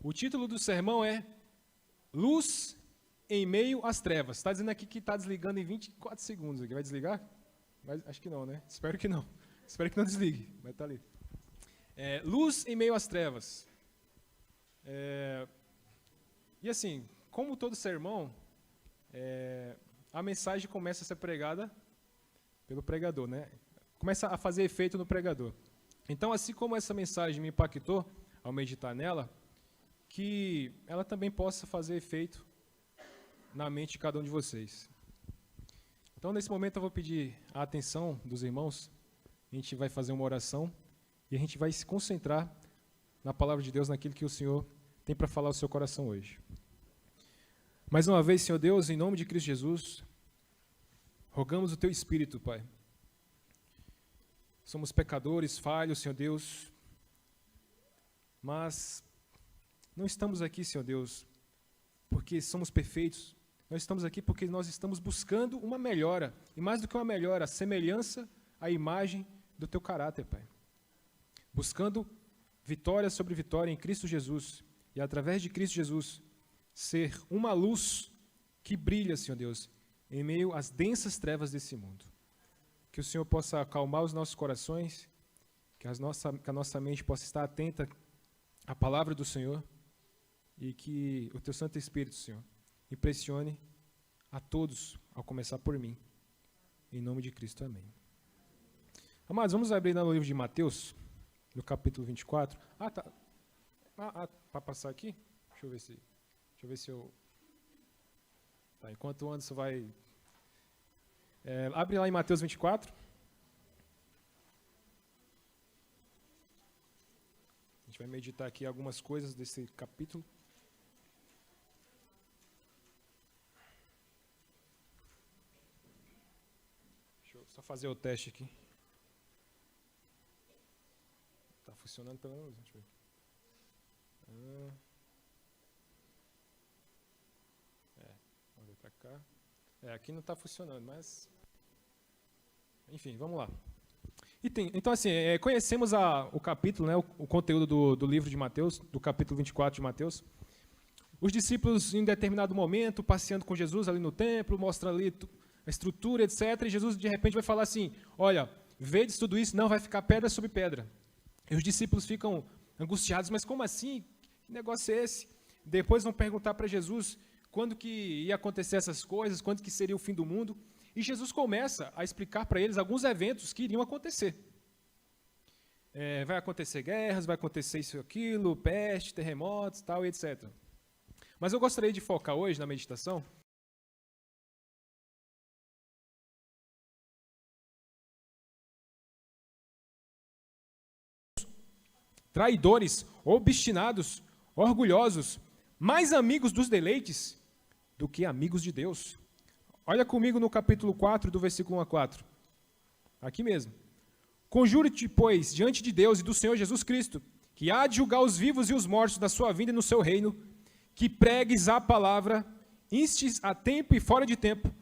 O título do sermão é Luz em Meio às Trevas. Está dizendo aqui que está desligando em 24 segundos. Aqui. Vai desligar? Acho que não, né? Espero que não. Espero que não desligue. Vai estar ali. Luz em Meio às Trevas. E assim, como todo sermão, a mensagem começa a ser pregada pelo pregador, né? Começa a fazer efeito no pregador. Então, assim como essa mensagem me impactou ao meditar nela, que ela também possa fazer efeito na mente de cada um de vocês. Então, nesse momento, eu vou pedir a atenção dos irmãos. A gente vai fazer uma oração e a gente vai se concentrar na palavra de Deus, naquilo que o Senhor tem para falar ao seu coração hoje. Mais uma vez, Senhor Deus, em nome de Cristo Jesus, rogamos o Teu Espírito, Pai. Somos pecadores, falhos, Senhor Deus, mas não estamos aqui, Senhor Deus, porque somos perfeitos. Nós estamos aqui porque nós estamos buscando uma melhora, e mais do que uma melhora, a semelhança, a imagem do Teu caráter, Pai. Buscando vitória sobre vitória em Cristo Jesus, e através de Cristo Jesus, ser uma luz que brilha, Senhor Deus, em meio às densas trevas desse mundo. Que o Senhor possa acalmar os nossos corações, que a nossa mente possa estar atenta à palavra do Senhor e que o Teu Santo Espírito, Senhor, impressione a todos, ao começar por mim. Em nome de Cristo, amém. Amados, vamos abrir no livro de Mateus, no capítulo 24. Para passar aqui? Deixa eu ver se eu... Tá, enquanto o Anderson vai... abre lá em Mateus 24. A gente vai meditar aqui algumas coisas desse capítulo. Deixa eu só fazer o teste aqui. Está funcionando pelo menos? Deixa eu ver. Vamos ver para cá. Aqui não está funcionando, mas... Enfim, vamos lá. Então, assim, conhecemos o capítulo, né, o conteúdo do livro de Mateus, do capítulo 24 de Mateus. Os discípulos, em determinado momento, passeando com Jesus ali no templo, mostra ali a estrutura, etc. E Jesus, de repente, vai falar assim, olha, vedes tudo isso? Não, vai ficar pedra sobre pedra. E os discípulos ficam angustiados, mas como assim? Que negócio é esse? Depois vão perguntar para Jesus quando que ia acontecer essas coisas, quando que seria o fim do mundo. E Jesus começa a explicar para eles alguns eventos que iriam acontecer. Vai acontecer guerras, vai acontecer isso e aquilo, peste, terremotos, tal, etc. Mas eu gostaria de focar hoje na meditação traidores, obstinados, orgulhosos, mais amigos dos deleites do que amigos de Deus. Olha comigo no capítulo 4, do versículo 1 a 4. Aqui mesmo. Conjuro-te, pois, diante de Deus e do Senhor Jesus Cristo, que há de julgar os vivos e os mortos da sua vinda e no seu reino, que pregues a palavra, instes a tempo e fora de tempo,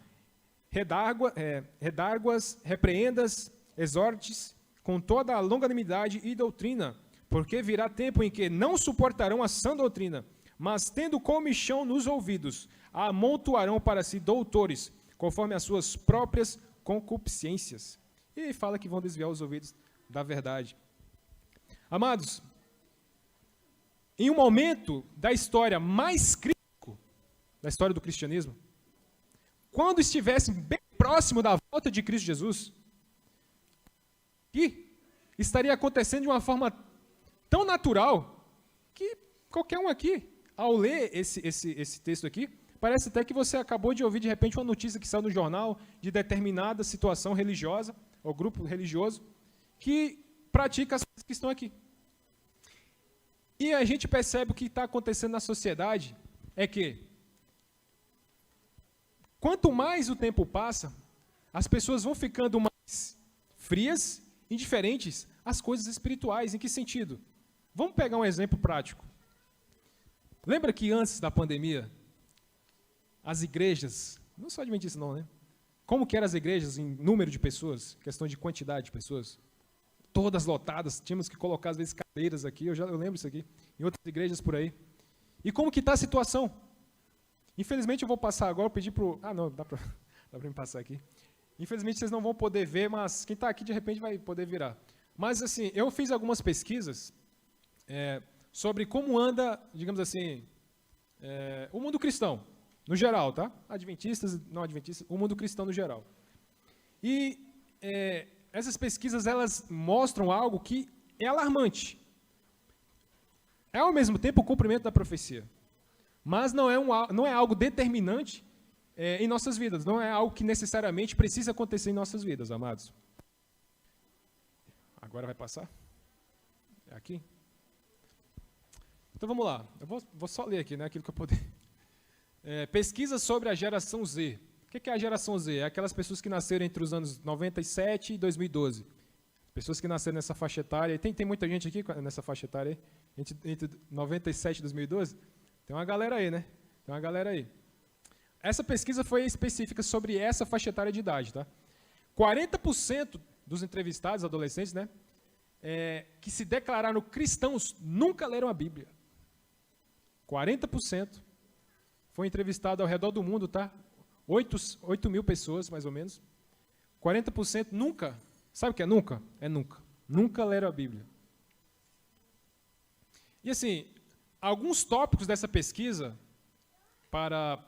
redarguas, repreendas, exortes, com toda a longanimidade e doutrina, porque virá tempo em que não suportarão a sã doutrina, mas tendo comichão nos ouvidos, amontoarão para si doutores, conforme as suas próprias concupiscências. E fala que vão desviar os ouvidos da verdade. Amados, em um momento da história mais crítico da história do cristianismo, quando estivesse bem próximo da volta de Cristo Jesus, que estaria acontecendo de uma forma tão natural que qualquer um aqui, ao ler esse texto aqui, parece até que você acabou de ouvir de repente uma notícia que saiu no jornal de determinada situação religiosa, ou grupo religioso, que pratica as coisas que estão aqui. E a gente percebe o que está acontecendo na sociedade é que, quanto mais o tempo passa, as pessoas vão ficando mais frias, indiferentes às coisas espirituais. Em que sentido? Vamos pegar um exemplo prático. Lembra que antes da pandemia, as igrejas, não só adventistas não, né? Como que eram as igrejas em número de pessoas, questão de quantidade de pessoas? Todas lotadas, tínhamos que colocar às vezes cadeiras aqui, eu lembro isso aqui, em outras igrejas por aí. E como que está a situação? Infelizmente eu vou passar agora, eu pedi para o... não, dá para me passar aqui. Infelizmente vocês não vão poder ver, mas quem está aqui de repente vai poder virar. Mas assim, eu fiz algumas pesquisas sobre como anda, digamos assim, o mundo cristão, no geral, tá? Adventistas, não adventistas, o mundo cristão no geral. E essas pesquisas, elas mostram algo que é alarmante. É ao mesmo tempo o cumprimento da profecia. Mas não é algo determinante em nossas vidas. Não é algo que necessariamente precisa acontecer em nossas vidas, amados. Agora vai passar? É aqui? Então vamos lá. Eu vou só ler aqui, né, aquilo que eu puder. Pesquisa sobre a geração Z. O que é a geração Z? É aquelas pessoas que nasceram entre os anos 97 e 2012. Pessoas que nasceram nessa faixa etária. Tem muita gente aqui nessa faixa etária aí? Entre 97 e 2012? Tem uma galera aí, né? Tem uma galera aí. Essa pesquisa foi específica sobre essa faixa etária de idade, tá? 40% dos entrevistados, adolescentes, né, que se declararam cristãos, nunca leram a Bíblia. 40% foi entrevistado ao redor do mundo, tá? 8 mil pessoas, mais ou menos. 40% nunca. Sabe o que é nunca? É nunca. Nunca leram a Bíblia. E assim, alguns tópicos dessa pesquisa, para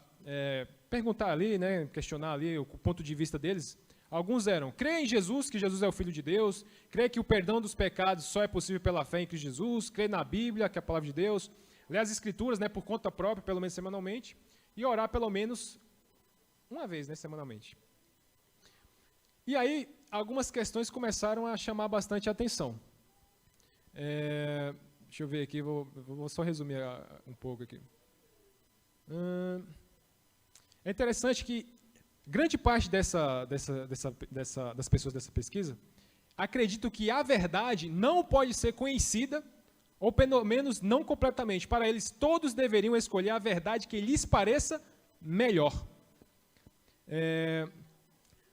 perguntar ali, né, questionar ali o ponto de vista deles, alguns eram: crê em Jesus, que Jesus é o Filho de Deus, crê que o perdão dos pecados só é possível pela fé em Cristo Jesus, crê na Bíblia, que é a palavra de Deus, ler as Escrituras, né, por conta própria, pelo menos semanalmente, e orar pelo menos uma vez, né, semanalmente. E aí, algumas questões começaram a chamar bastante a atenção. Deixa eu ver aqui, vou só resumir um pouco aqui. É interessante que grande parte das pessoas dessa pesquisa acreditam que a verdade não pode ser conhecida, ou pelo menos não completamente. Para eles, todos deveriam escolher a verdade que lhes pareça melhor.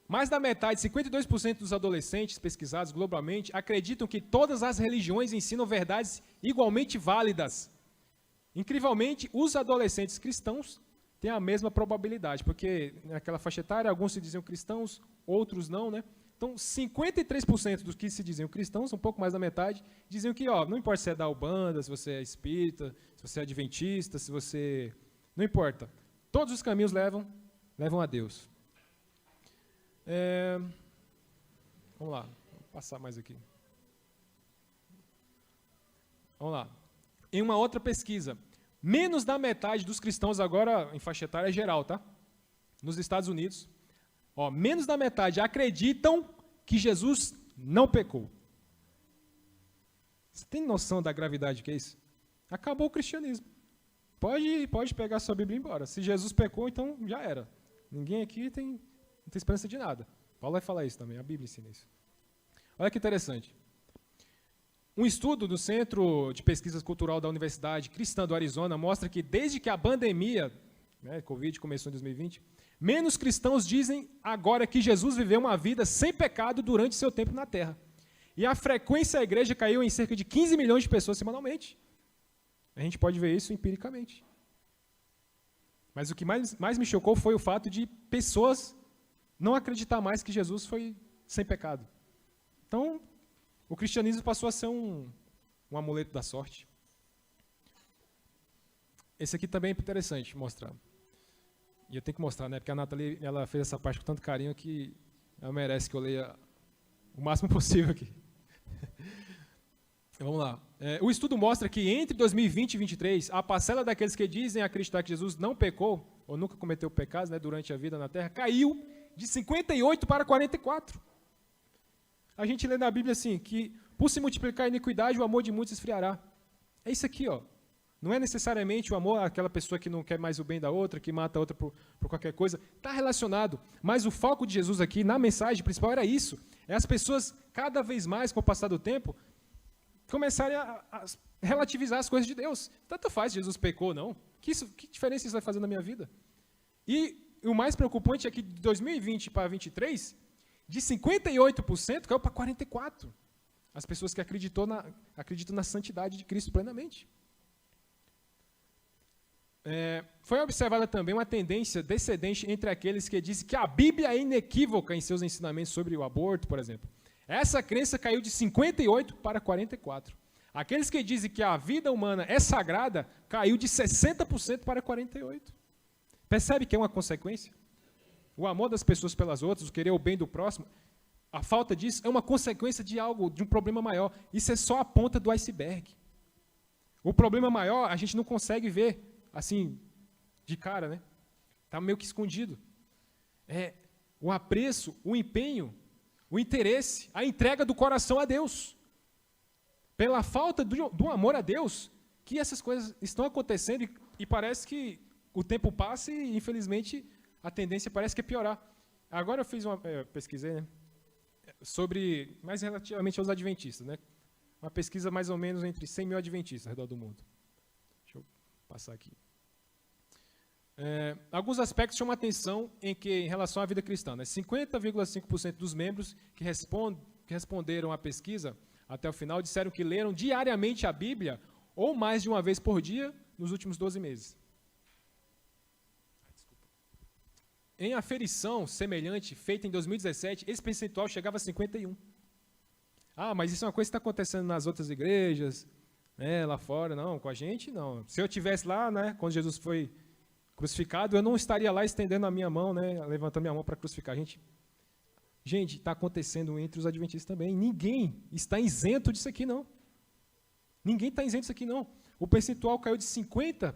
Mais da metade, 52% dos adolescentes pesquisados globalmente acreditam que todas as religiões ensinam verdades igualmente válidas. Incrivelmente, os adolescentes cristãos têm a mesma probabilidade, porque naquela faixa etária, alguns se diziam cristãos, outros não, né? Então, 53% dos que se diziam cristãos, um pouco mais da metade, diziam que, não importa se é da Ubanda, se você é espírita, se você é adventista, se você... Não importa. Todos os caminhos levam a Deus. Vamos lá, vou passar mais aqui. Vamos lá. Em uma outra pesquisa, menos da metade dos cristãos, agora em faixa etária geral, tá? Nos Estados Unidos, menos da metade acreditam que Jesus não pecou. Você tem noção da gravidade que é isso? Acabou o cristianismo. Pode pegar sua Bíblia e ir embora. Se Jesus pecou, então já era. Ninguém aqui não tem esperança de nada. Paulo vai falar isso também, a Bíblia ensina isso. Olha que interessante. Um estudo do Centro de Pesquisa Cultural da Universidade Cristã do Arizona mostra que desde que a pandemia, Covid começou em 2020, menos cristãos dizem agora que Jesus viveu uma vida sem pecado durante seu tempo na Terra. E a frequência à igreja caiu em cerca de 15 milhões de pessoas semanalmente. A gente pode ver isso empiricamente. Mas o que mais me chocou foi o fato de pessoas não acreditar mais que Jesus foi sem pecado. Então, o cristianismo passou a ser um amuleto da sorte. Esse aqui também é interessante mostrar. E eu tenho que mostrar, né? Porque a Nathalie, ela fez essa parte com tanto carinho que ela merece que eu leia o máximo possível aqui. Vamos lá. O estudo mostra que entre 2020 e 2023, a parcela daqueles que dizem acreditar que Jesus não pecou, ou nunca cometeu pecados, né, durante a vida na Terra, caiu de 58 para 44. A gente lê na Bíblia assim, que por se multiplicar a iniquidade, o amor de muitos esfriará. É isso aqui, Não é necessariamente o amor àquela pessoa que não quer mais o bem da outra, que mata a outra por qualquer coisa. Está relacionado. Mas o foco de Jesus aqui, na mensagem principal, era isso. É as pessoas, cada vez mais, com o passar do tempo, começarem a relativizar as coisas de Deus. Tanto faz se Jesus pecou ou não. Que diferença isso vai fazer na minha vida? E o mais preocupante é que de 2020 para 2023, de 58% caiu para 44%. As pessoas que acreditam na santidade de Cristo plenamente. Foi observada também uma tendência descendente entre aqueles que dizem que a Bíblia é inequívoca em seus ensinamentos sobre o aborto, por exemplo. Essa crença caiu de 58% para 44%. Aqueles que dizem que a vida humana é sagrada caiu de 60% para 48%. Percebe que é uma consequência? O amor das pessoas pelas outras, o querer o bem do próximo, a falta disso é uma consequência de algo, de um problema maior. Isso é só a ponta do iceberg. O problema maior a gente não consegue ver assim, de cara, né? Está meio que escondido. É o apreço, o empenho, o interesse, a entrega do coração a Deus. Pela falta do amor a Deus, que essas coisas estão acontecendo e parece que o tempo passa e, infelizmente, a tendência parece que é piorar. Agora eu fiz uma pesquisei, né, sobre, mais relativamente aos adventistas, né? Uma pesquisa mais ou menos entre 100 mil adventistas ao redor do mundo. Deixa eu passar aqui. Alguns aspectos chamam a atenção em relação à vida cristã. Né? 50,5% dos membros que responderam à pesquisa até o final disseram que leram diariamente a Bíblia ou mais de uma vez por dia nos últimos 12 meses. Em aferição semelhante feita em 2017, esse percentual chegava a 51%. Mas isso é uma coisa que está acontecendo nas outras igrejas, né, lá fora. Não, com a gente não. Se eu estivesse lá, né, quando Jesus foi crucificado, eu não estaria lá estendendo a minha mão, né, levantando minha mão para crucificar. Gente, está acontecendo entre os adventistas também. Ninguém está isento disso aqui, não. Ninguém está isento disso aqui, não. O percentual caiu de 50%,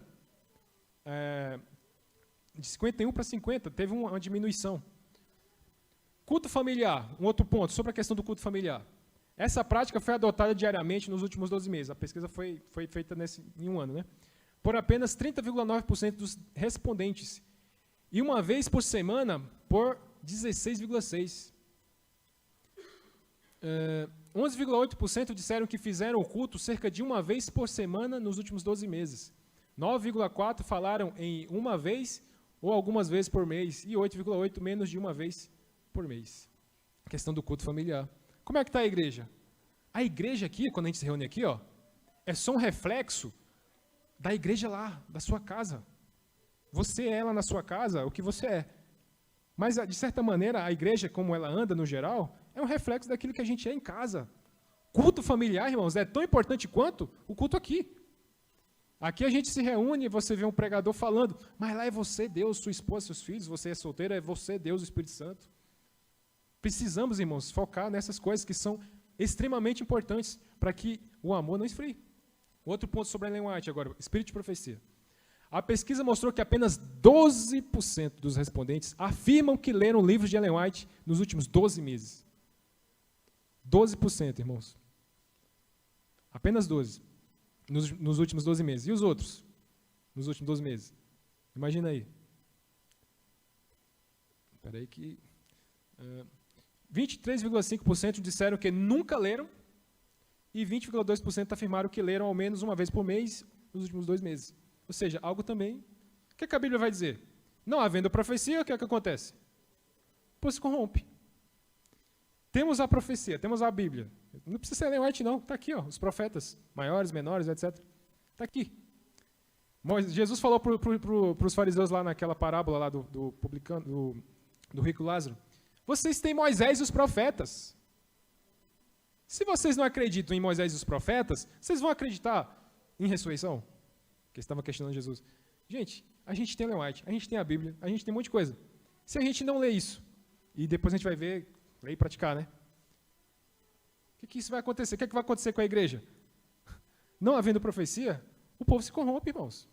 de 51% para 50%. Teve uma diminuição. Culto familiar, um outro ponto, sobre a questão do culto familiar. Essa prática foi adotada diariamente nos últimos 12 meses. A pesquisa foi feita em um ano, né? Por apenas 30,9% dos respondentes. E uma vez por semana, por 16,6%. 11,8% disseram que fizeram o culto cerca de uma vez por semana nos últimos 12 meses. 9,4% falaram em uma vez ou algumas vezes por mês. E 8,8% menos de uma vez por mês. A questão do culto familiar. Como é que está a igreja? A igreja aqui, quando a gente se reúne aqui, é só um reflexo da igreja lá, da sua casa. Você é lá na sua casa o que você é. Mas, de certa maneira, a igreja, como ela anda no geral, é um reflexo daquilo que a gente é em casa. Culto familiar, irmãos, é tão importante quanto o culto aqui. Aqui a gente se reúne e você vê um pregador falando, mas lá é você, Deus, sua esposa, seus filhos, você é solteiro, é você, Deus, o Espírito Santo. Precisamos, irmãos, focar nessas coisas que são extremamente importantes para que o amor não esfrie. Outro ponto sobre Ellen White agora, espírito de profecia. A pesquisa mostrou que apenas 12% dos respondentes afirmam que leram livros de Ellen White nos últimos 12 meses. 12%, irmãos. Apenas 12%. Nos últimos 12 meses. E os outros? Nos últimos 12 meses. Imagina aí. Espera aí que... 23,5% disseram que nunca leram e 20,2% afirmaram que leram ao menos uma vez por mês nos últimos 2 meses. Ou seja, algo também... O que a Bíblia vai dizer? Não havendo profecia, o que é que acontece? O povo se corrompe. Temos a profecia, temos a Bíblia. Não precisa ser Ellen White, não. Está aqui, os profetas, maiores, menores, etc. Está aqui. Jesus falou para os fariseus lá naquela parábola lá do publicano, do rico Lázaro. Vocês têm Moisés e os profetas. Se vocês não acreditam em Moisés e os profetas, vocês vão acreditar em ressurreição? Porque estava questionando Jesus. Gente, a gente tem Ellen White, a gente tem a Bíblia, a gente tem um monte de coisa. Se a gente não lê isso, e depois a gente vai ver, ler e praticar, né? O que isso vai acontecer? O que vai acontecer com a igreja? Não havendo profecia, o povo se corrompe, irmãos.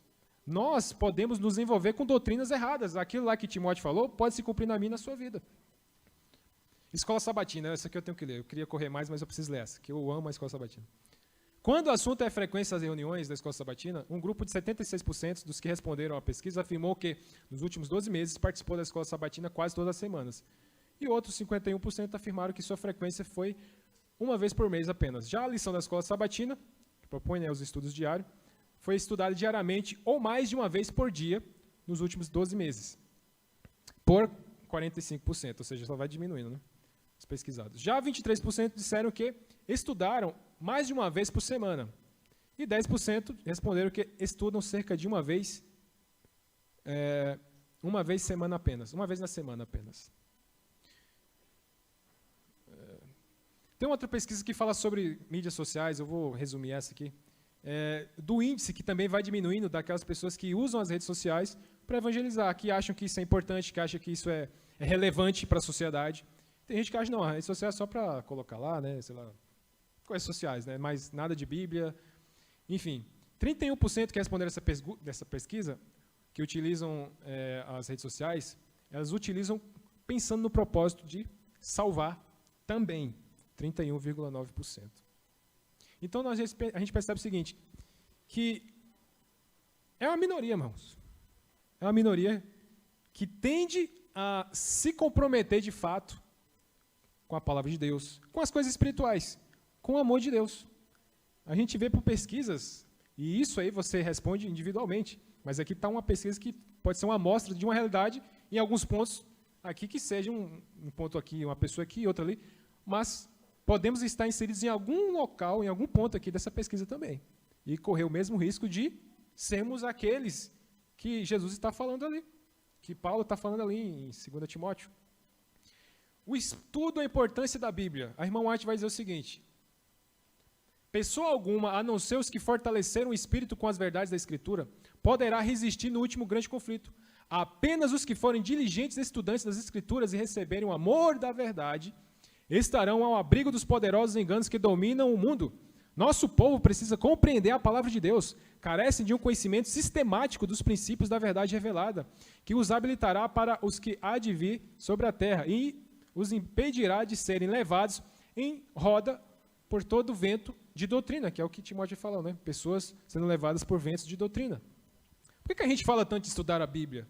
Nós podemos nos envolver com doutrinas erradas. Aquilo lá que Timóteo falou pode se cumprir na minha e na sua vida. Escola sabatina, essa aqui eu tenho que ler. Eu queria correr mais, mas eu preciso ler essa, que eu amo a escola sabatina. Quando o assunto é a frequência das reuniões da escola sabatina, um grupo de 76% dos que responderam à pesquisa afirmou que, nos últimos 12 meses, participou da escola sabatina quase todas as semanas. E outros 51% afirmaram que sua frequência foi uma vez por mês apenas. Já a lição da escola sabatina, que propõe os estudos diários, foi estudada diariamente ou mais de uma vez por dia nos últimos 12 meses. Por 45%, ou seja, só vai diminuindo, né? Os pesquisados. Já 23% disseram que estudaram mais de uma vez por semana. E 10% responderam que estudam cerca de uma vez uma vez semana apenas, uma vez na semana apenas. Tem outra pesquisa que fala sobre mídias sociais, eu vou resumir essa aqui, do índice que também vai diminuindo daquelas pessoas que usam as redes sociais para evangelizar, que acham que isso é importante, que acham que isso é relevante para a sociedade. Tem gente que acha, não, a rede social é só para colocar lá, né, sei lá, coisas sociais, né, mas nada de Bíblia. Enfim, 31% que responderam essa pesquisa, que utilizam as redes sociais, elas utilizam pensando no propósito de salvar também, 31,9%. Então, a gente percebe o seguinte, que é uma minoria, irmãos. É uma minoria que tende a se comprometer de fato com a palavra de Deus, com as coisas espirituais, com o amor de Deus. A gente vê por pesquisas, e isso aí você responde individualmente, mas aqui está uma pesquisa que pode ser uma amostra de uma realidade, em alguns pontos aqui que seja um ponto aqui, uma pessoa aqui, outra ali, mas podemos estar inseridos em algum local, em algum ponto aqui dessa pesquisa também, e correr o mesmo risco de sermos aqueles que Jesus está falando ali, que Paulo está falando ali em 2 Timóteo. O estudo, a importância da Bíblia. A irmã White vai dizer o seguinte: pessoa alguma, a não ser os que fortaleceram o espírito com as verdades da Escritura, poderá resistir no último grande conflito. Apenas os que forem diligentes estudantes das Escrituras e receberem o amor da verdade estarão ao abrigo dos poderosos enganos que dominam o mundo. Nosso povo precisa compreender a palavra de Deus, carecem de um conhecimento sistemático dos princípios da verdade revelada, que os habilitará para os que há de vir sobre a terra e os impedirá de serem levados em roda por todo vento de doutrina, que é o que Timóteo falou, né? Pessoas sendo levadas por ventos de doutrina. Por que a gente fala tanto de estudar a Bíblia?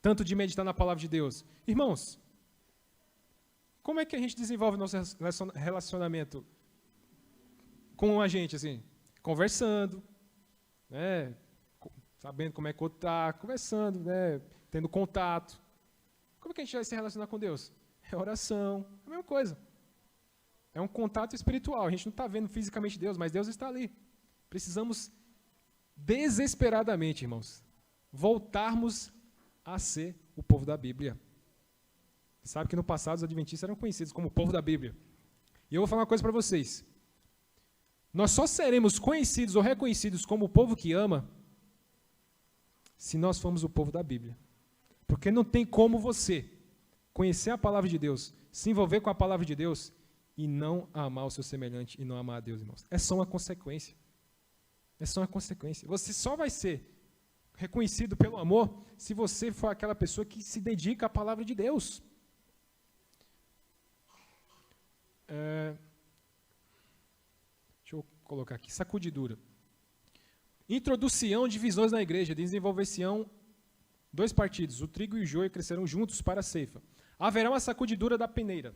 Tanto de meditar na palavra de Deus? Irmãos, como é que a gente desenvolve nosso relacionamento com a gente, assim? Conversando, né? Sabendo como é que o outro está, conversando, né? Tendo contato. Como é que a gente vai se relacionar com Deus? É oração, é a mesma coisa. É um contato espiritual. A gente não está vendo fisicamente Deus, mas Deus está ali. Precisamos desesperadamente, irmãos, voltarmos a ser o povo da Bíblia. Sabe que no passado os adventistas eram conhecidos como o povo da Bíblia. E eu vou falar uma coisa para vocês. Nós só seremos conhecidos ou reconhecidos como o povo que ama se nós formos o povo da Bíblia. Porque não tem como você conhecer a palavra de Deus, se envolver com a palavra de Deus e não amar o seu semelhante e não amar a Deus, irmãos. É só uma consequência. É só uma consequência. Você só vai ser reconhecido pelo amor se você for aquela pessoa que se dedica à palavra de Deus. Deixa eu colocar aqui. Sacudidura. Introdução divisões na igreja. Desenvolver-se-ão 2 partidos. O trigo e o joio crescerão juntos para a ceifa. Haverá uma sacudidura da peneira.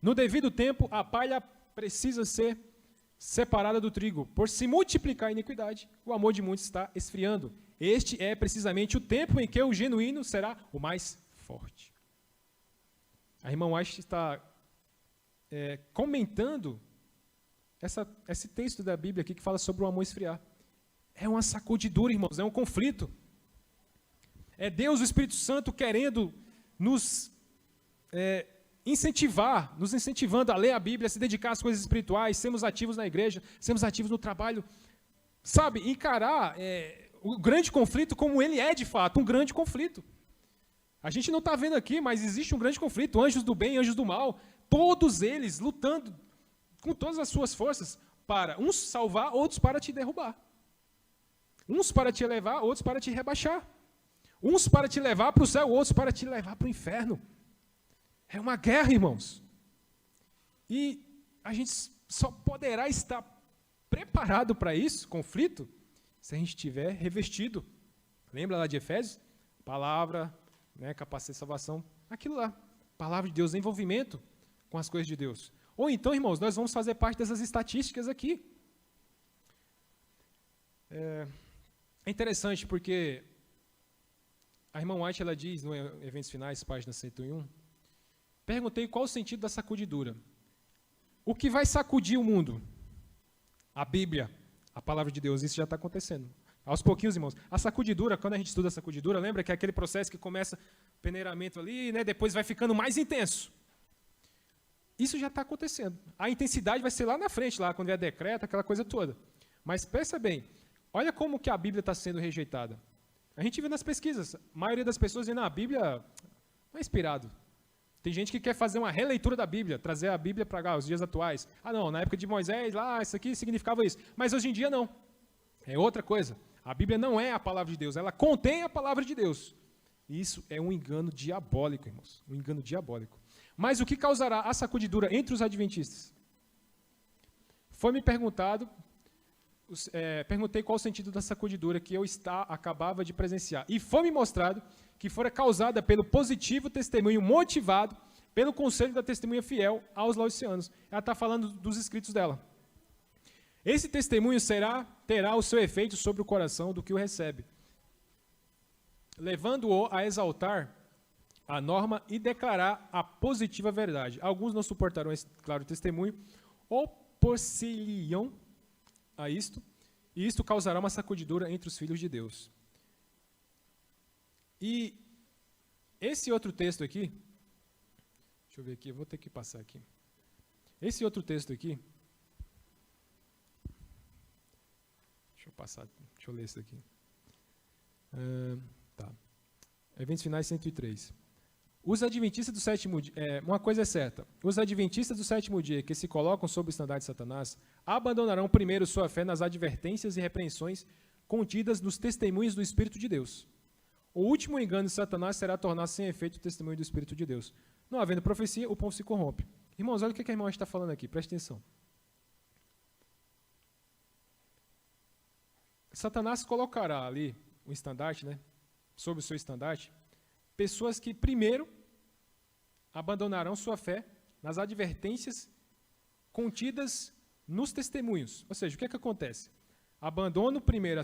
No devido tempo, a palha precisa ser separada do trigo. Por se multiplicar a iniquidade, o amor de muitos está esfriando. Este é precisamente o tempo em que o genuíno será o mais forte. A irmã White está comentando esse texto da Bíblia aqui que fala sobre o amor esfriar. É uma sacudidura, irmãos, é um conflito. É Deus, o Espírito Santo, querendo nos nos incentivando a ler a Bíblia, a se dedicar às coisas espirituais, sermos ativos na igreja, sermos ativos no trabalho. Sabe, encarar o grande conflito como ele é de fato, um grande conflito. A gente não está vendo aqui, mas existe um grande conflito, anjos do bem, anjos do mal, todos eles lutando com todas as suas forças para uns salvar, outros para te derrubar. Uns para te elevar, outros para te rebaixar. Uns para te levar para o céu, outros para te levar para o inferno. É uma guerra, irmãos. E a gente só poderá estar preparado para isso, conflito, se a gente estiver revestido. Lembra lá de Efésios? Palavra, capacete de salvação, aquilo lá. Palavra de Deus, envolvimento com as coisas de Deus. Ou então, irmãos, nós vamos fazer parte dessas estatísticas aqui. É interessante porque a irmã White, ela diz no Eventos Finais, página 101, perguntei qual o sentido da sacudidura. O que vai sacudir o mundo? A Bíblia, a palavra de Deus, isso já está acontecendo. Aos pouquinhos, irmãos. A sacudidura, quando a gente estuda a sacudidura, lembra que é aquele processo que começa peneiramento ali, né, depois vai ficando mais intenso. Isso já está acontecendo. A intensidade vai ser lá na frente, lá quando vier decreto, aquela coisa toda. Mas pensa bem, olha como que a Bíblia está sendo rejeitada. A gente vê nas pesquisas, a maioria das pessoas dizendo, a Bíblia não é inspirado. Tem gente que quer fazer uma releitura da Bíblia, trazer a Bíblia para os dias atuais. Ah, não, na época de Moisés, lá, isso aqui significava isso. Mas hoje em dia não. É outra coisa. A Bíblia não é a palavra de Deus, ela contém a palavra de Deus. Isso é um engano diabólico, irmãos. Um engano diabólico. Mas o que causará a sacudidura entre os adventistas? Foi me perguntado, perguntei qual o sentido da sacudidura que eu acabava de presenciar. E foi me mostrado que fora causada pelo positivo testemunho motivado pelo conselho da testemunha fiel aos laodiceanos. Ela está falando dos escritos dela. Esse testemunho terá o seu efeito sobre o coração do que o recebe, levando-o a exaltar a norma e declarar a positiva verdade. Alguns não suportarão esse claro testemunho, opor-se-lhe-ão a isto, e isto causará uma sacudidura entre os filhos de Deus. E esse outro texto aqui, deixa eu ver aqui, eu vou ter que passar aqui. Esse outro texto aqui, deixa eu ler isso aqui. Tá. Eventos finais 103. Os adventistas do sétimo dia, uma coisa é certa, os adventistas do sétimo dia que se colocam sob o estandarte de Satanás abandonarão primeiro sua fé nas advertências e repreensões contidas nos testemunhos do Espírito de Deus. O último engano de Satanás será tornar sem efeito o testemunho do Espírito de Deus. Não havendo profecia, o povo se corrompe. Irmãos, olha o que a irmã está falando aqui, preste atenção. Satanás colocará ali o estandarte, né, sob o seu estandarte, pessoas que primeiro abandonarão sua fé nas advertências contidas nos testemunhos. Ou seja, o que é que acontece? Abandona primeiro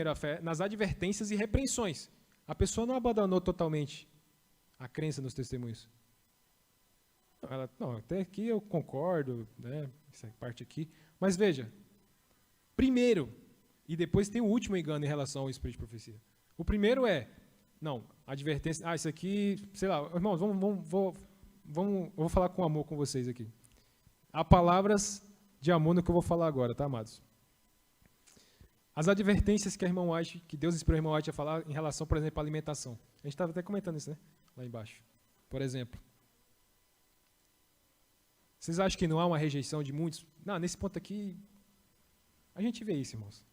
a fé nas advertências e repreensões. A pessoa não abandonou totalmente a crença nos testemunhos. Não, até aqui eu concordo, né, essa parte aqui. Mas veja, primeiro, e depois tem o último engano em relação ao espírito de profecia. O primeiro é, não, advertência, isso aqui, sei lá, irmãos, eu vou falar com amor com vocês aqui. Há palavras de amor no que eu vou falar agora, tá, amados? As advertências que que Deus inspirou a irmã White a falar em relação, por exemplo, à alimentação. A gente estava até comentando isso, né? Lá embaixo. Por exemplo. Vocês acham que não há uma rejeição de muitos? Não, nesse ponto aqui, a gente vê isso, irmãos.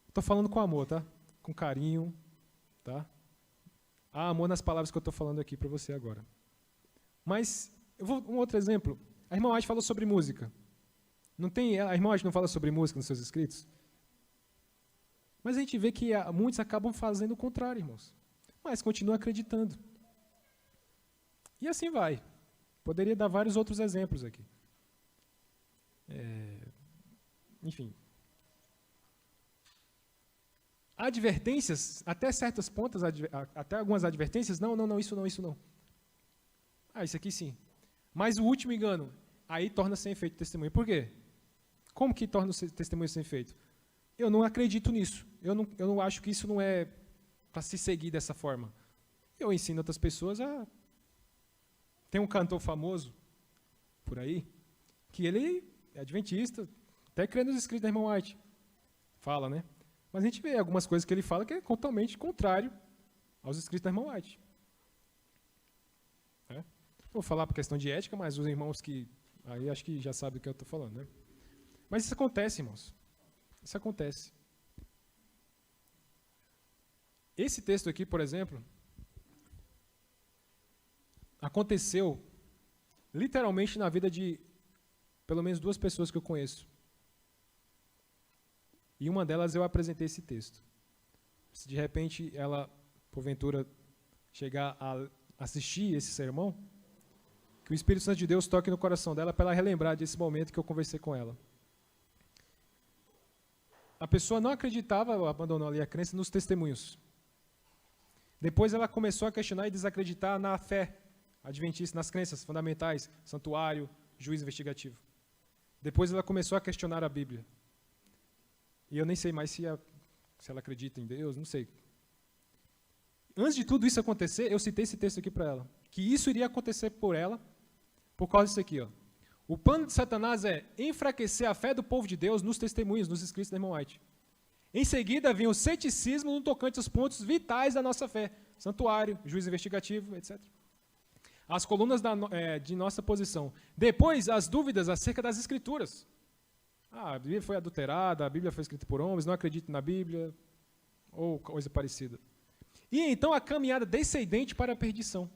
Estou falando com amor, tá? Com carinho, tá? Há amor nas palavras que eu estou falando aqui para você agora. Mas, um outro exemplo. A irmã White falou sobre música. A irmã White não fala sobre música nos seus escritos? Mas a gente vê que muitos acabam fazendo o contrário, irmãos. Mas continuam acreditando. E assim vai. Poderia dar vários outros exemplos aqui. Enfim. Advertências, até certas pontas, até algumas advertências, não, isso não. Isso aqui sim. Mas o último engano, aí torna sem efeito o testemunho. Por quê? Como que torna o testemunho sem efeito? Eu não acredito nisso. Eu não acho que isso não é para se seguir dessa forma. Eu ensino outras pessoas a... Tem um cantor famoso por aí, que ele é adventista, até crê nos escritos da irmã White. Fala, né? Mas a gente vê algumas coisas que ele fala que é totalmente contrário aos escritos da irmã White. Vou falar por questão de ética, mas os irmãos que... Aí acho que já sabem o que eu estou falando, né? Mas isso acontece, irmãos. Isso acontece. Esse texto aqui, por exemplo, aconteceu literalmente na vida de pelo menos 2 pessoas que eu conheço. E uma delas eu apresentei esse texto. Se de repente ela, porventura, chegar a assistir esse sermão, que o Espírito Santo de Deus toque no coração dela para ela relembrar desse momento que eu conversei com ela. A pessoa não acreditava, abandonou ali a crença nos testemunhos. Depois ela começou a questionar e desacreditar na fé adventista, nas crenças fundamentais, santuário, juiz investigativo. Depois ela começou a questionar a Bíblia. E eu nem sei mais se ela acredita em Deus, não sei. Antes de tudo isso acontecer, eu citei esse texto aqui para ela, que isso iria acontecer por ela, por causa disso aqui, ó. O plano de Satanás é enfraquecer a fé do povo de Deus nos testemunhos, nos escritos da irmã White. Em seguida, vem o ceticismo no tocante aos pontos vitais da nossa fé. Santuário, juízo investigativo, etc. As colunas de nossa posição. Depois, as dúvidas acerca das escrituras. A Bíblia foi adulterada, a Bíblia foi escrita por homens, não acredito na Bíblia, ou coisa parecida. E então a caminhada descendente para a perdição.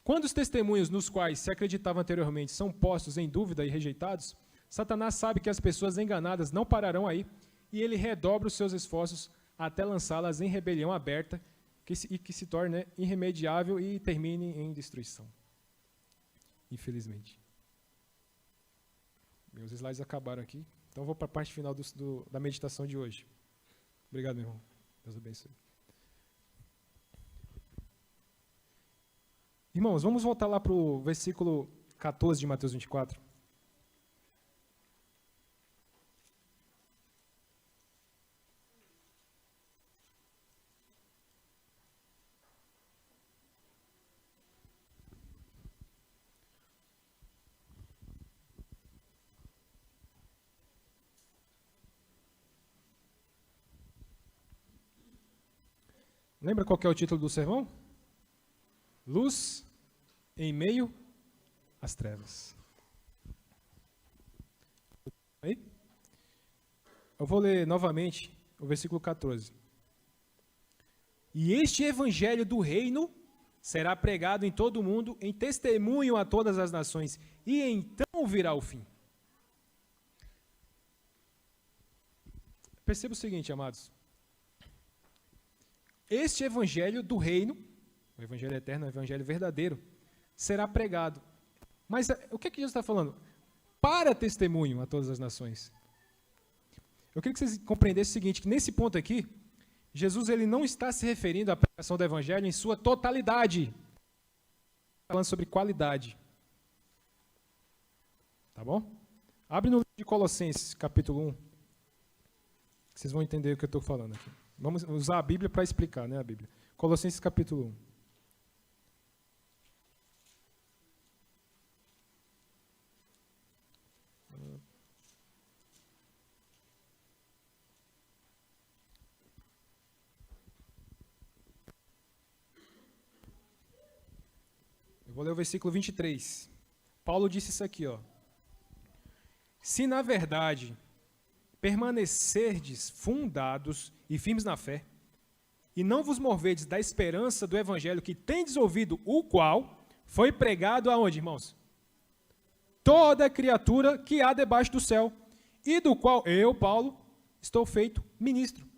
Quando os testemunhos nos quais se acreditava anteriormente são postos em dúvida e rejeitados, Satanás sabe que as pessoas enganadas não pararão aí, e ele redobra os seus esforços até lançá-las em rebelião aberta, que se torne irremediável e termine em destruição. Infelizmente. Meus slides acabaram aqui, então vou para a parte final da meditação de hoje. Obrigado, meu irmão. Deus abençoe. Irmãos, vamos voltar lá para o versículo 14 de Mateus 24. Lembra qual que é o título do sermão? Luz em meio às trevas. Aí? Eu vou ler novamente o versículo 14. E este evangelho do reino será pregado em todo o mundo, em testemunho a todas as nações, e então virá o fim. Perceba o seguinte, amados. Este evangelho do reino, o evangelho eterno, o evangelho verdadeiro, será pregado. Mas o que Jesus está falando? Para testemunho a todas as nações. Eu queria que vocês compreendessem o seguinte, que nesse ponto aqui, Jesus ele não está se referindo à pregação do evangelho em sua totalidade. Está falando sobre qualidade. Tá bom? Abre no livro de Colossenses, capítulo 1. Vocês vão entender o que eu estou falando aqui. Vamos usar a Bíblia para explicar, né, a Bíblia. Colossenses, capítulo 1. Vou ler o versículo 23. Paulo disse isso aqui, ó. Se na verdade permanecerdes fundados e firmes na fé, e não vos moverdes da esperança do evangelho que tendes ouvido, o qual foi pregado aonde, irmãos? Toda criatura que há debaixo do céu, e do qual eu, Paulo, estou feito ministro.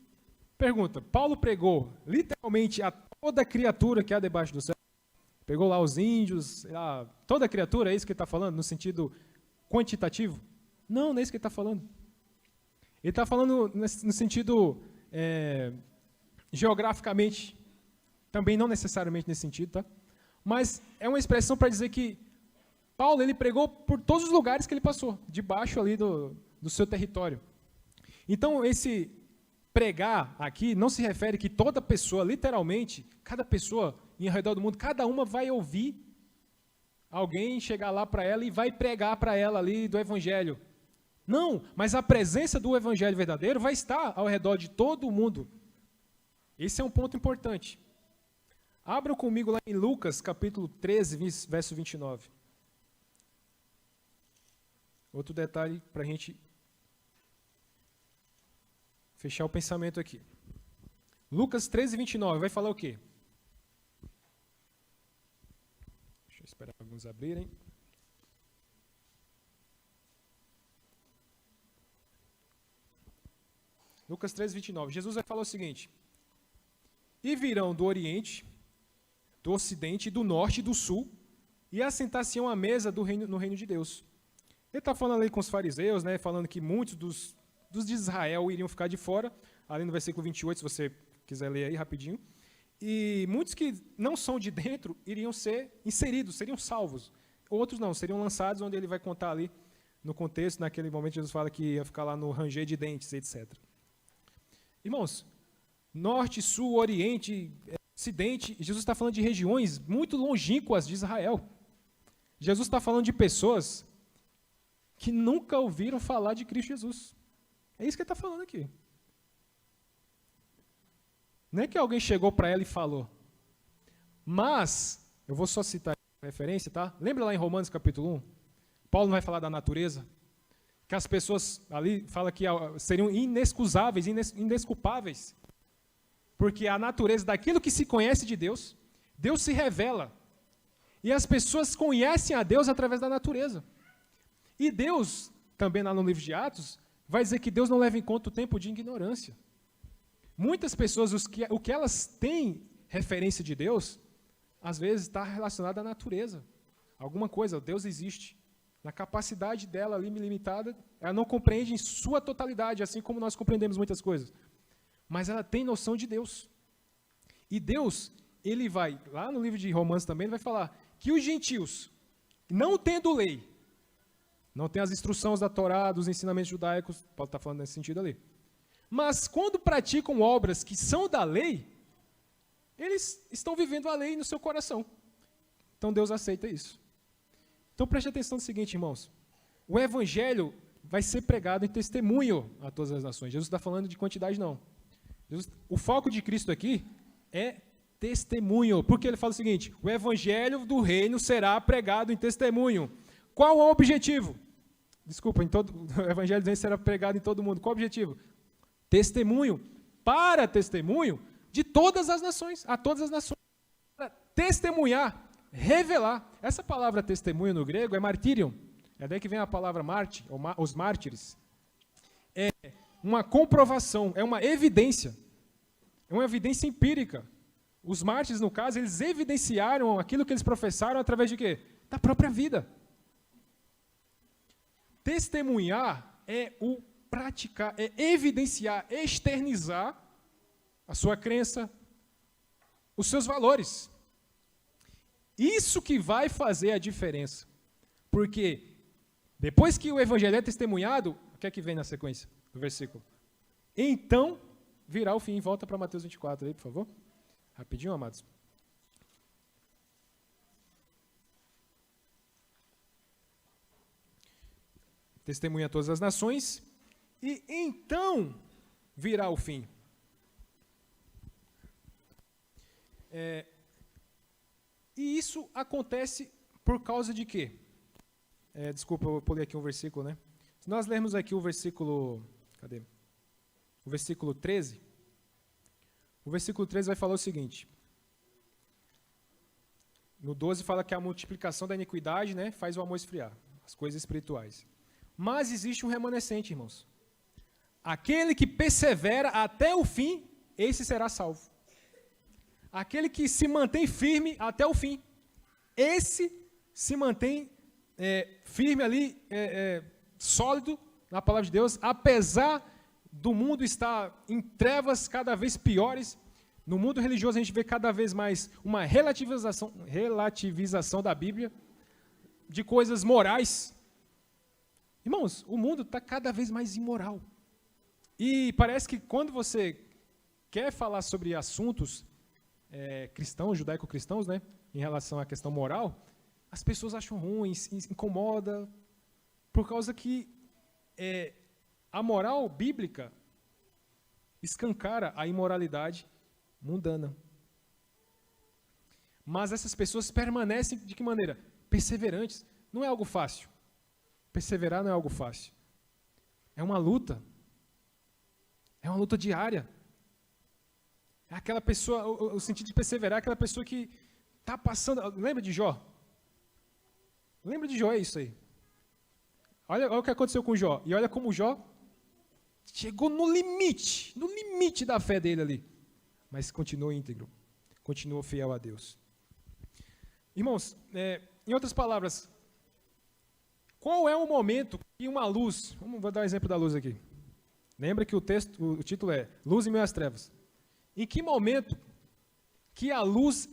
Pergunta, Paulo pregou literalmente a toda criatura que há debaixo do céu? Pegou lá os índios, toda criatura, é isso que ele está falando, no sentido quantitativo? Não, não é isso que ele está falando. Ele está falando no sentido geograficamente, também não necessariamente nesse sentido, tá? Mas é uma expressão para dizer que Paulo ele pregou por todos os lugares que ele passou, debaixo ali do seu território. Então, esse pregar aqui não se refere que toda pessoa, literalmente, cada pessoa em redor do mundo, cada uma vai ouvir alguém chegar lá para ela e vai pregar para ela ali do evangelho. Não, mas a presença do evangelho verdadeiro vai estar ao redor de todo o mundo. Esse é um ponto importante. Abram comigo lá em Lucas, capítulo 13, verso 29. Outro detalhe para a gente fechar o pensamento aqui. Lucas 13, 29, vai falar o quê? Deixa eu esperar alguns abrirem. Lucas 13, 29. Jesus vai falar o seguinte: e virão do Oriente, do Ocidente, do Norte e do Sul, e assentar-se-ão à mesa no reino de Deus. Ele está falando ali com os fariseus, né, falando que muitos dos de Israel iriam ficar de fora, ali no versículo 28, se você quiser ler aí rapidinho. E muitos que não são de dentro iriam ser inseridos, seriam salvos. Outros não, seriam lançados, onde ele vai contar ali no contexto, naquele momento Jesus fala que ia ficar lá no ranger de dentes, etc. Irmãos, norte, sul, oriente, ocidente, Jesus está falando de regiões muito longínquas de Israel. Jesus está falando de pessoas que nunca ouviram falar de Cristo Jesus. É isso que ele está falando aqui. Não é que alguém chegou para ela e falou. Mas, eu vou só citar a referência, tá? Lembra lá em Romanos capítulo 1? Paulo vai falar da natureza. Que as pessoas ali falam que seriam inexcusáveis, indesculpáveis. Porque a natureza daquilo que se conhece de Deus, Deus se revela. E as pessoas conhecem a Deus através da natureza. E Deus, também lá no livro de Atos, vai dizer que Deus não leva em conta o tempo de ignorância. Muitas pessoas, o que elas têm referência de Deus, às vezes está relacionado à natureza. Alguma coisa, Deus existe. Na capacidade dela ali limitada, ela não compreende em sua totalidade, assim como nós compreendemos muitas coisas. Mas ela tem noção de Deus. E Deus, ele vai, lá no livro de Romanos também, ele vai falar que os gentios, não tendo lei, não tem as instruções da Torá, dos ensinamentos judaicos, Paulo está falando nesse sentido ali. Mas quando praticam obras que são da lei, eles estão vivendo a lei no seu coração. Então Deus aceita isso. Então preste atenção no seguinte, irmãos. O evangelho vai ser pregado em testemunho a todas as nações. Jesus está falando de quantidade, não. O foco de Cristo aqui é testemunho. Porque ele fala o seguinte, o evangelho do reino será pregado em testemunho. Qual é o objetivo? Desculpa, o evangelho do reino será pregado em todo mundo. Qual é o objetivo? Testemunho. Para testemunho de todas as nações, a todas as nações. Para testemunhar, revelar. Essa palavra testemunho no grego é martírion. É daí que vem a palavra mártir, ou os mártires. É uma comprovação, é uma evidência. É uma evidência empírica. Os mártires, no caso, eles evidenciaram aquilo que eles professaram através de quê? Da própria vida. Testemunhar é o praticar, é evidenciar, externizar a sua crença, os seus valores. Isso que vai fazer a diferença. Porque depois que o evangelho é testemunhado, o que é que vem na sequência do versículo? Então virá o fim. Volta para Mateus 24 aí, por favor. Rapidinho, amados. Testemunha a todas as nações, e então virá o fim. E isso acontece por causa de quê? Desculpa, eu pulei aqui um versículo, né? Se nós lermos aqui o versículo... Cadê? O versículo 13. O versículo 13 vai falar o seguinte. No 12 fala que a multiplicação da iniquidade, né, faz o amor esfriar. As coisas espirituais. Mas existe um remanescente, irmãos. Aquele que persevera até o fim, esse será salvo. Aquele que se mantém firme até o fim, esse se mantém firme ali, sólido na palavra de Deus, apesar do mundo estar em trevas cada vez piores. No mundo religioso a gente vê cada vez mais uma relativização da Bíblia, de coisas morais. Irmãos, o mundo está cada vez mais imoral. E parece que quando você quer falar sobre assuntos cristãos, judaico-cristãos, né, em relação à questão moral, as pessoas acham ruim, incomoda, por causa que a moral bíblica escancara a imoralidade mundana. Mas essas pessoas permanecem de que maneira? Perseverantes. Não é algo fácil. Perseverar não é algo fácil. É uma luta. É uma luta diária. É aquela pessoa, o sentido de perseverar é aquela pessoa que está passando... Lembra de Jó? Lembra de Jó, é isso aí. Olha o que aconteceu com Jó. E olha como Jó chegou no limite da fé dele ali. Mas continuou íntegro. Continuou fiel a Deus. Irmãos, em outras palavras, qual é o momento que uma luz... Vou dar um exemplo da luz aqui. Lembra que o título é Luz em Meio às Trevas. Em que momento que a luz,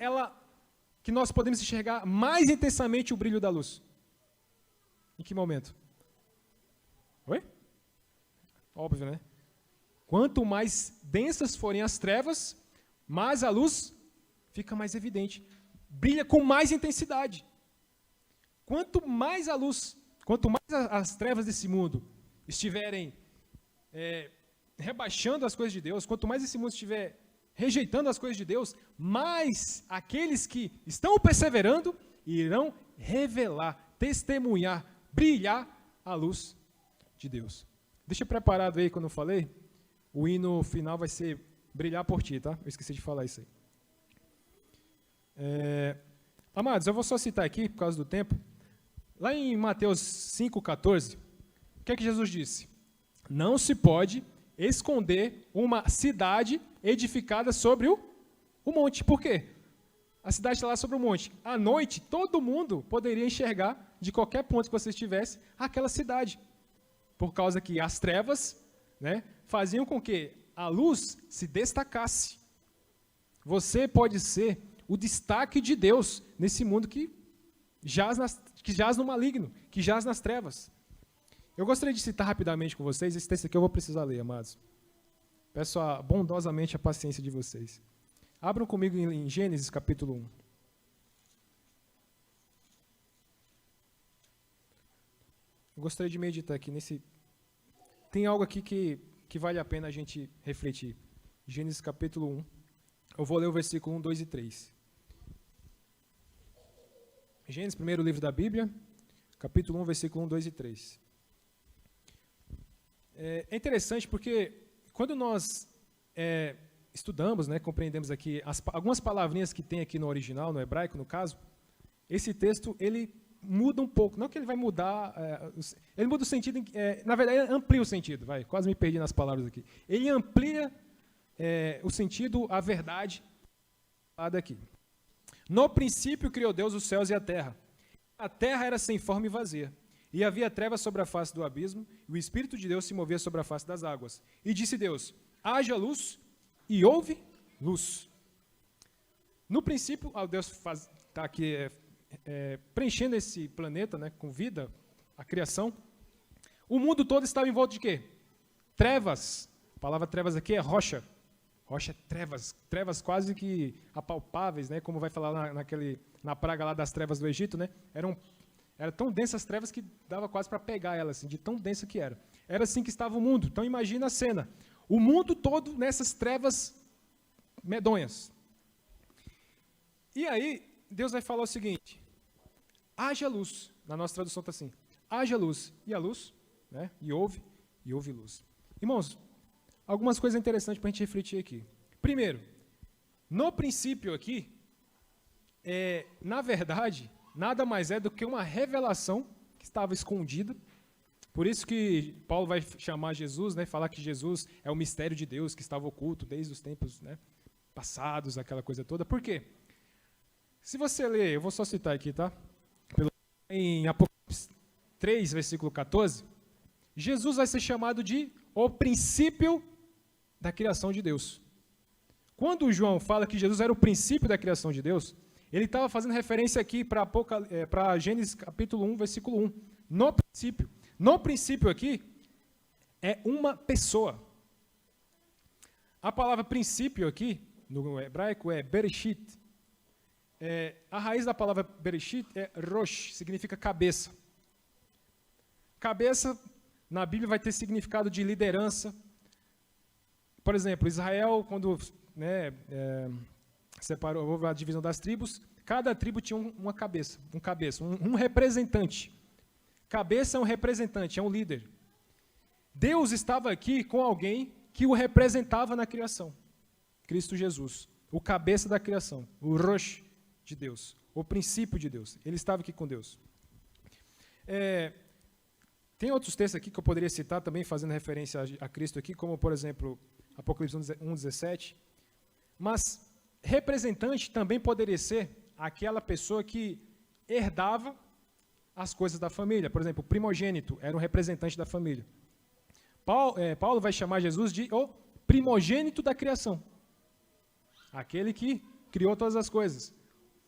que nós podemos enxergar mais intensamente o brilho da luz? Em que momento? Oi? Óbvio, né? Quanto mais densas forem as trevas, mais a luz fica mais evidente. Brilha com mais intensidade. Quanto mais a luz, quanto mais as trevas desse mundo estiverem rebaixando as coisas de Deus, quanto mais esse mundo estiver rejeitando as coisas de Deus, mais aqueles que estão perseverando irão revelar, testemunhar, brilhar a luz de Deus. Deixa preparado aí quando eu falei. O hino final vai ser Brilhar por Ti, tá? Eu esqueci de falar isso aí. Amados, eu vou só citar aqui, por causa do tempo. Lá em Mateus 5,14, o que é que Jesus disse? Não se pode esconder uma cidade edificada sobre o monte. Por quê? A cidade está lá sobre o monte. À noite, todo mundo poderia enxergar, de qualquer ponto que você estivesse, aquela cidade. Por causa que as trevas, né, faziam com que a luz se destacasse. Você pode ser o destaque de Deus nesse mundo que jaz no maligno, que jaz nas trevas. Eu gostaria de citar rapidamente com vocês, esse texto aqui eu vou precisar ler, amados. Peço bondosamente a paciência de vocês. Abram comigo em Gênesis capítulo 1. Eu gostaria de meditar aqui nesse... Tem algo aqui que vale a pena a gente refletir. Gênesis capítulo 1. Eu vou ler o versículo 1, 2 e 3. Gênesis, primeiro livro da Bíblia, capítulo 1, versículo 1, 2 e 3. É interessante porque quando nós estudamos, né, compreendemos aqui algumas palavrinhas que tem aqui no original, no hebraico, no caso, esse texto, ele muda um pouco. Não que ele vai mudar, ele muda o sentido, na verdade, ele amplia o sentido, quase me perdi nas palavras aqui. Ele amplia o sentido, a verdade, aqui. No princípio criou Deus os céus e a terra. A terra era sem forma e vazia. E havia trevas sobre a face do abismo, e o Espírito de Deus se movia sobre a face das águas. E disse Deus, haja luz, e houve luz. No princípio, Deus está aqui preenchendo esse planeta, né, com vida, a criação. O mundo todo estava em volta de quê? Trevas. A palavra trevas aqui é rocha. Rocha é trevas. Trevas quase que apalpáveis, né, como vai falar na praga lá das trevas do Egito, né? Eram tão densas as trevas que dava quase para pegar elas, assim, de tão densa que era. Era assim que estava o mundo. Então imagina a cena. O mundo todo nessas trevas medonhas. E aí, Deus vai falar o seguinte, haja luz. Na nossa tradução está assim, haja luz. E a luz, né? E houve luz. Irmãos, algumas coisas interessantes para a gente refletir aqui. Primeiro, no princípio aqui, na verdade, nada mais é do que uma revelação que estava escondida. Por isso que Paulo vai chamar Jesus, né, falar que Jesus é o mistério de Deus que estava oculto desde os tempos, né, passados, aquela coisa toda. Por quê? Se você ler, eu vou só citar aqui, tá? Em Apocalipse 3, versículo 14, Jesus vai ser chamado de o princípio da criação de Deus. Quando João fala que Jesus era o princípio da criação de Deus, ele estava fazendo referência aqui para Gênesis capítulo 1, versículo 1. No princípio. No princípio aqui é uma pessoa. A palavra princípio aqui, no hebraico, é Bereshit. A raiz da palavra Bereshit é Rosh, significa cabeça. Cabeça, na Bíblia, vai ter significado de liderança. Por exemplo, Israel, quando separou, houve a divisão das tribos, cada tribo tinha uma cabeça, um representante. Cabeça é um representante, é um líder. Deus estava aqui com alguém que o representava na criação. Cristo Jesus, o cabeça da criação, o Rosh de Deus, o princípio de Deus. Ele estava aqui com Deus. Tem outros textos aqui que eu poderia citar também, fazendo referência a Cristo aqui, como, por exemplo, Apocalipse 1,17. Mas representante também poderia ser aquela pessoa que herdava as coisas da família. Por exemplo, o primogênito era um representante da família. Paulo vai chamar Jesus de o primogênito da criação. Aquele que criou todas as coisas.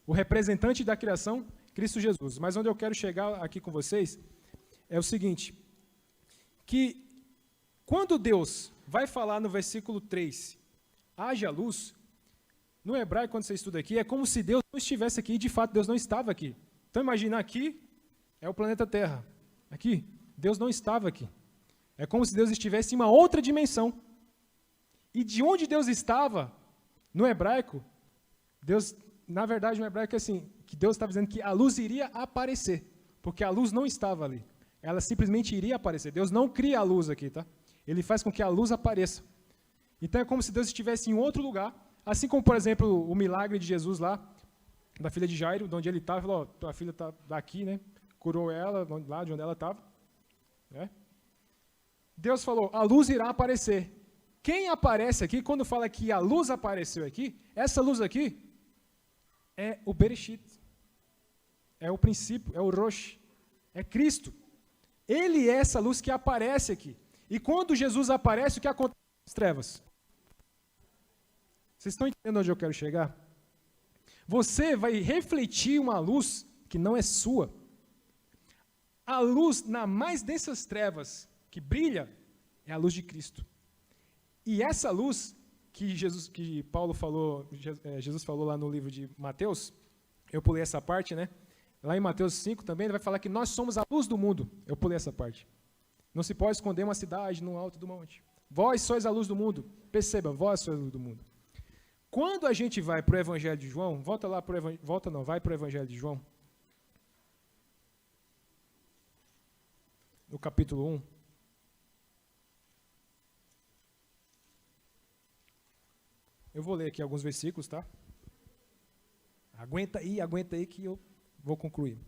O representante da criação, Cristo Jesus. Mas onde eu quero chegar aqui com vocês é o seguinte, que quando Deus vai falar no versículo 3, haja luz, no hebraico, quando você estuda aqui, é como se Deus não estivesse aqui, e de fato Deus não estava aqui. Então imagina, aqui é o planeta Terra. Aqui, Deus não estava aqui. É como se Deus estivesse em uma outra dimensão. E de onde Deus estava, no hebraico, Deus, na verdade, no hebraico é assim, que Deus estava dizendo que a luz iria aparecer, porque a luz não estava ali. Ela simplesmente iria aparecer. Deus não cria a luz aqui, tá? Ele faz com que a luz apareça. Então é como se Deus estivesse em outro lugar, assim como, por exemplo, o milagre de Jesus lá, da filha de Jairo, de onde ele estava, falou, tua filha está daqui, né? Curou ela, lá de onde ela estava. Né? Deus falou, a luz irá aparecer. Quem aparece aqui, quando fala que a luz apareceu aqui, essa luz aqui é o Bereshit. É o princípio, é o Rosh, é Cristo. Ele é essa luz que aparece aqui. E quando Jesus aparece, o que acontece com as trevas? Vocês estão entendendo onde eu quero chegar? Você vai refletir uma luz que não é sua. A luz nas mais densas trevas que brilha é a luz de Cristo. E essa luz que Paulo falou, Jesus falou lá no livro de Mateus, eu pulei essa parte, né? Lá em Mateus 5 também, ele vai falar que nós somos a luz do mundo. Eu pulei essa parte. Não se pode esconder uma cidade no alto do monte. Vós sois a luz do mundo. Perceba, vós sois a luz do mundo. Quando a gente vai para o Evangelho de João, vai para o Evangelho de João, no capítulo 1. Eu vou ler aqui alguns versículos, tá? Aguenta aí que eu vou concluir.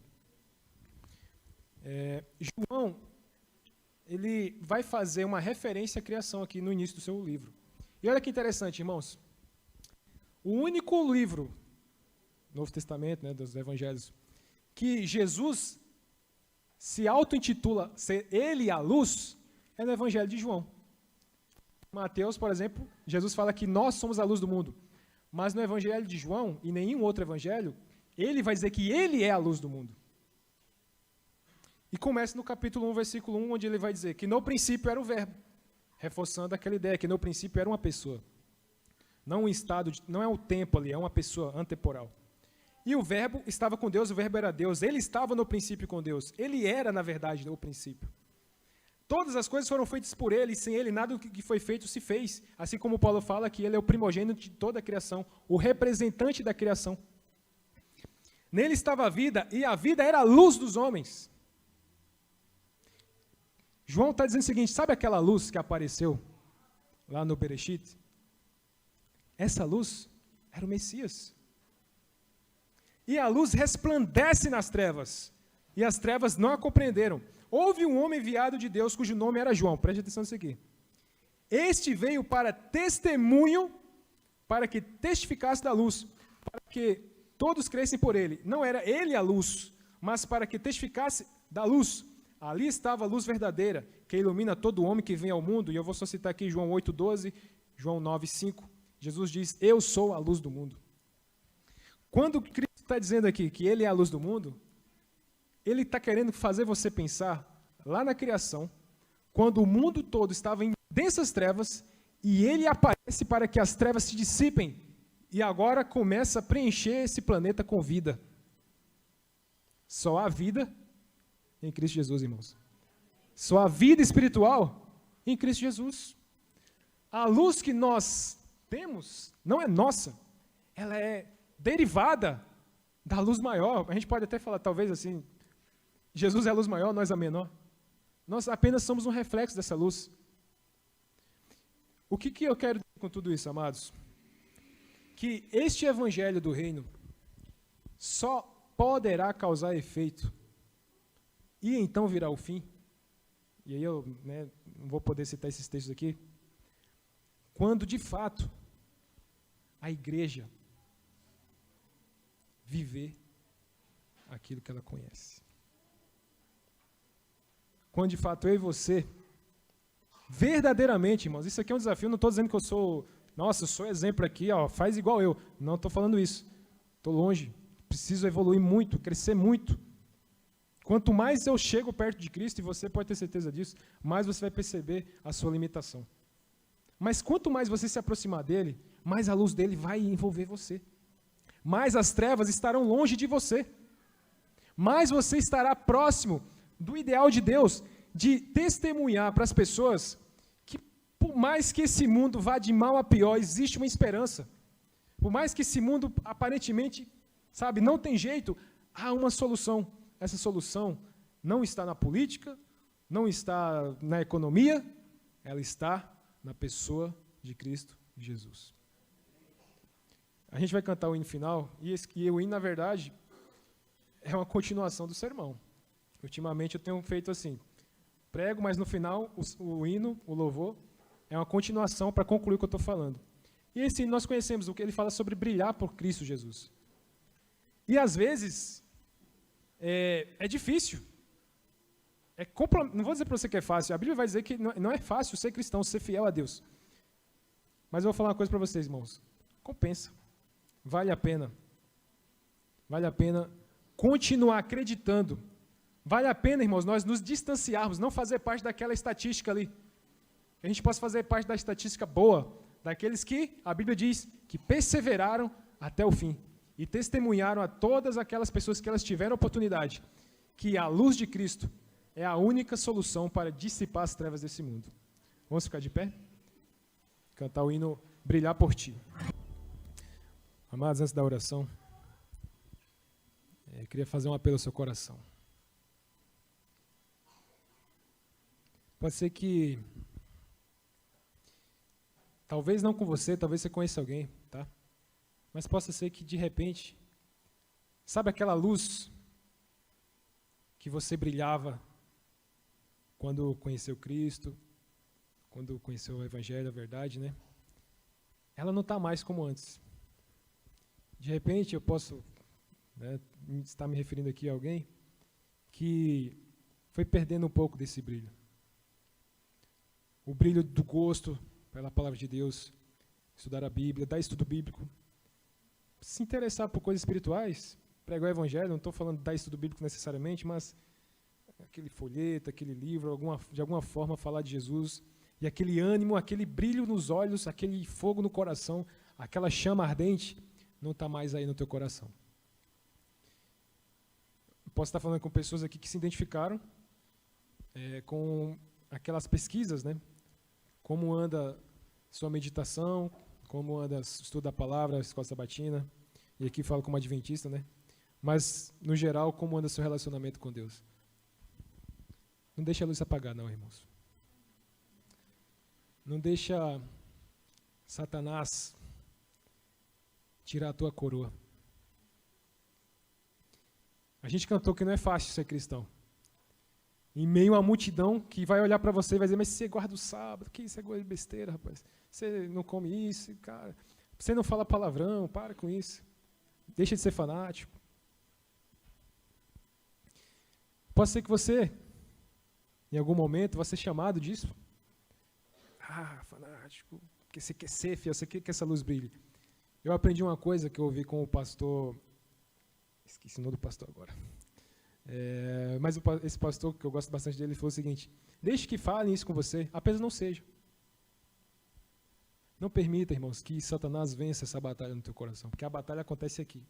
João, ele vai fazer uma referência à criação aqui no início do seu livro. E olha que interessante, irmãos. O único livro, Novo Testamento, né, dos Evangelhos, que Jesus se auto-intitula ser ele a luz, é no Evangelho de João. Mateus, por exemplo, Jesus fala que nós somos a luz do mundo. Mas no Evangelho de João, e nenhum outro evangelho, ele vai dizer que ele é a luz do mundo. E começa no capítulo 1, versículo 1, onde ele vai dizer que no princípio era o verbo, reforçando aquela ideia que no princípio era uma pessoa. Não um estado, não é um tempo ali, é uma pessoa antemporal. E o verbo estava com Deus, o verbo era Deus, ele estava no princípio com Deus, ele era, na verdade, no princípio. Todas as coisas foram feitas por ele, e sem ele nada do que foi feito se fez. Assim como Paulo fala que ele é o primogênito de toda a criação, o representante da criação. Nele estava a vida, e a vida era a luz dos homens. João está dizendo o seguinte, sabe aquela luz que apareceu lá no Bereshit? Essa luz era o Messias. E a luz resplandece nas trevas, e as trevas não a compreenderam. Houve um homem enviado de Deus, cujo nome era João. Preste atenção nisso aqui. Este veio para testemunho, para que testificasse da luz, para que todos crescem por ele. Não era ele a luz, mas para que testificasse da luz. Ali estava a luz verdadeira, que ilumina todo homem que vem ao mundo. E eu vou só citar aqui João 8,12, João 9,5. Jesus diz, eu sou a luz do mundo. Quando Cristo está dizendo aqui que ele é a luz do mundo, ele está querendo fazer você pensar lá na criação, quando o mundo todo estava em densas trevas, e ele aparece para que as trevas se dissipem, e agora começa a preencher esse planeta com vida. Só há vida em Cristo Jesus, irmãos. Só há vida espiritual em Cristo Jesus. A luz que nós temos não é nossa, ela é derivada da luz maior. A gente pode até falar, talvez assim, Jesus é a luz maior, nós a menor. Nós apenas somos um reflexo dessa luz. O que eu quero dizer com tudo isso, amados? Que este evangelho do reino só poderá causar efeito e então virá o fim. E aí eu não vou poder citar esses textos aqui. Quando, de fato, a igreja viver aquilo que ela conhece. Quando, de fato, eu e você, verdadeiramente, irmãos, isso aqui é um desafio, não estou dizendo que eu sou, nossa, eu sou exemplo aqui, ó, faz igual eu. Não estou falando isso. Estou longe. Preciso evoluir muito, crescer muito. Quanto mais eu chego perto de Cristo, e você pode ter certeza disso, mais você vai perceber a sua limitação. Mas quanto mais você se aproximar dele, mais a luz dele vai envolver você. Mais as trevas estarão longe de você. Mais você estará próximo do ideal de Deus, de testemunhar para as pessoas que, por mais que esse mundo vá de mal a pior, existe uma esperança. Por mais que esse mundo aparentemente, não tem jeito, há uma solução. Essa solução não está na política, não está na economia, ela está na pessoa de Cristo Jesus. A gente vai cantar o hino final, e o hino, na verdade, é uma continuação do sermão. Ultimamente eu tenho feito assim, prego, mas no final o hino, o louvor, é uma continuação para concluir o que eu estou falando. E esse hino nós conhecemos, o que ele fala sobre brilhar por Cristo Jesus. E às vezes é difícil. Não vou dizer para você que é fácil, a Bíblia vai dizer que não é fácil ser cristão, ser fiel a Deus. Mas eu vou falar uma coisa para vocês, irmãos. Compensa. Vale a pena. Vale a pena continuar acreditando. Vale a pena, irmãos, nós nos distanciarmos, não fazer parte daquela estatística ali. Que a gente possa fazer parte da estatística boa, daqueles que, a Bíblia diz, que perseveraram até o fim. E testemunharam a todas aquelas pessoas que elas tiveram oportunidade, que a luz de Cristo é a única solução para dissipar as trevas desse mundo. Vamos ficar de pé? Cantar o hino Brilhar por Ti. Amados, antes da oração, eu queria fazer um apelo ao seu coração. Pode ser que, talvez não com você, talvez você conheça alguém, tá? Mas possa ser que, de repente, sabe aquela luz que você brilhava quando conheceu Cristo, quando conheceu o Evangelho, a verdade, né? Ela não está mais como antes. De repente, eu posso estar me referindo aqui a alguém que foi perdendo um pouco desse brilho. O brilho do gosto pela palavra de Deus, estudar a Bíblia, dar estudo bíblico, se interessar por coisas espirituais, pregar o Evangelho, não estou falando de dar estudo bíblico necessariamente, mas aquele folheto, aquele livro, de alguma forma falar de Jesus, e aquele ânimo, aquele brilho nos olhos, aquele fogo no coração, aquela chama ardente, não está mais aí no teu coração. Eu posso estar falando com pessoas aqui que se identificaram com aquelas pesquisas, né? Como anda sua meditação, como anda o estudo da palavra, a escola sabatina, e aqui falo como adventista, né? Mas, no geral, como anda seu relacionamento com Deus. Não deixa a luz apagar, não, irmãos. Não deixa Satanás tirar a tua coroa. A gente cantou que não é fácil ser cristão. Em meio a multidão que vai olhar para você e vai dizer, mas você guarda o sábado, que isso é coisa de besteira, rapaz. Você não come isso, cara. Você não fala palavrão, para com isso. Deixa de ser fanático. Pode ser que você, em algum momento, vai ser chamado disso. Fanático, porque você quer ser fiel, você quer que essa luz brilhe. Eu aprendi uma coisa que eu ouvi com o pastor, esqueci o nome do pastor agora. Mas esse pastor, que eu gosto bastante dele, ele falou o seguinte: deixe que falem isso com você, apenas não seja. Não permita, irmãos, que Satanás vença essa batalha no teu coração, porque a batalha acontece aqui.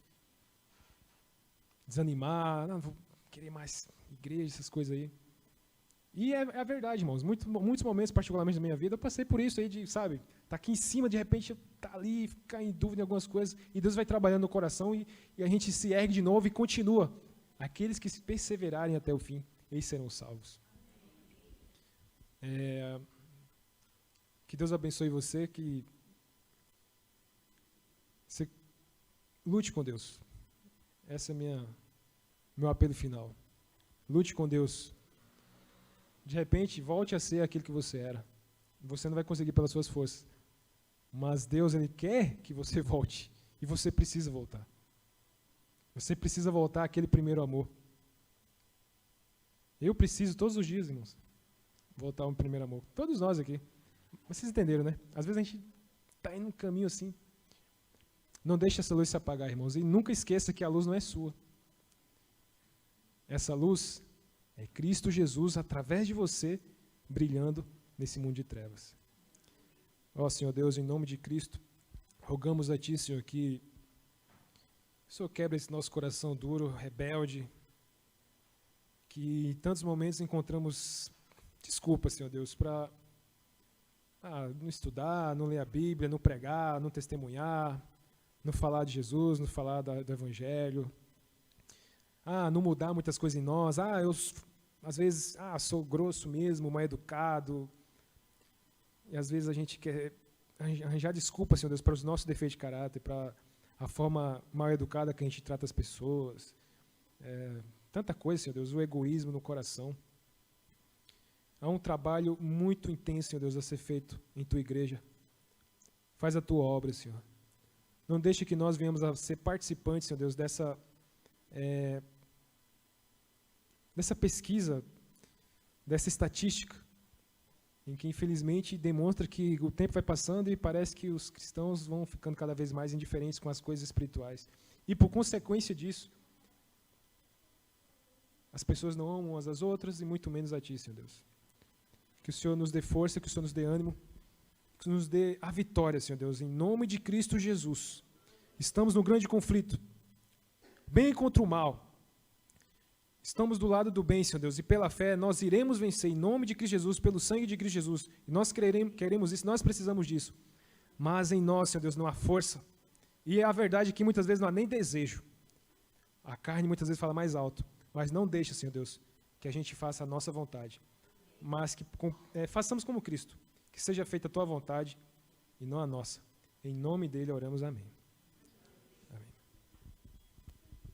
Desanimar, não vou querer mais igreja, essas coisas aí. E é a verdade, irmãos. Muitos momentos, particularmente na minha vida, eu passei por isso aí de, tá aqui em cima, de repente, tá ali, ficar em dúvida em algumas coisas, e Deus vai trabalhando no coração e a gente se ergue de novo e continua. Aqueles que se perseverarem até o fim, eles serão salvos. Que Deus abençoe você, que você lute com Deus. Esse é meu apelo final. Lute com Deus. De repente, volte a ser aquilo que você era. Você não vai conseguir pelas suas forças. Mas Deus, Ele quer que você volte. E você precisa voltar. Você precisa voltar àquele primeiro amor. Eu preciso todos os dias, irmãos, voltar ao primeiro amor. Todos nós aqui. Vocês entenderam, né? Às vezes a gente está indo num caminho assim. Não deixe essa luz se apagar, irmãos. E nunca esqueça que a luz não é sua. Essa luz é Cristo Jesus, através de você, brilhando nesse mundo de trevas. Ó Senhor Deus, em nome de Cristo, rogamos a Ti, Senhor, que o Senhor quebra esse nosso coração duro, rebelde, que em tantos momentos encontramos desculpas, Senhor Deus, para não estudar, não ler a Bíblia, não pregar, não testemunhar, não falar de Jesus, não falar do Evangelho, não mudar muitas coisas em nós, eu às vezes sou grosso mesmo, mal educado, e às vezes a gente quer arranjar desculpas, Senhor Deus, para os nossos defeitos de caráter, para a forma mal educada que a gente trata as pessoas, tanta coisa, Senhor Deus, o egoísmo no coração. Há um trabalho muito intenso, Senhor Deus, a ser feito em Tua igreja. Faz a Tua obra, Senhor. Não deixe que nós venhamos a ser participantes, Senhor Deus, dessa pesquisa, dessa estatística, em que infelizmente demonstra que o tempo vai passando e parece que os cristãos vão ficando cada vez mais indiferentes com as coisas espirituais. E por consequência disso, as pessoas não amam umas às outras e muito menos a Ti, Senhor Deus. Que o Senhor nos dê força, que o Senhor nos dê ânimo, que nos dê a vitória, Senhor Deus, em nome de Cristo Jesus. Estamos num grande conflito, bem contra o mal. Estamos do lado do bem, Senhor Deus, e pela fé nós iremos vencer em nome de Cristo Jesus, pelo sangue de Cristo Jesus. E nós queremos isso, nós precisamos disso. Mas em nós, Senhor Deus, não há força. E a verdade é que muitas vezes não há nem desejo. A carne muitas vezes fala mais alto. Mas não deixa, Senhor Deus, que a gente faça a nossa vontade. Mas que façamos como Cristo. Que seja feita a Tua vontade e não a nossa. Em nome dEle oramos, amém.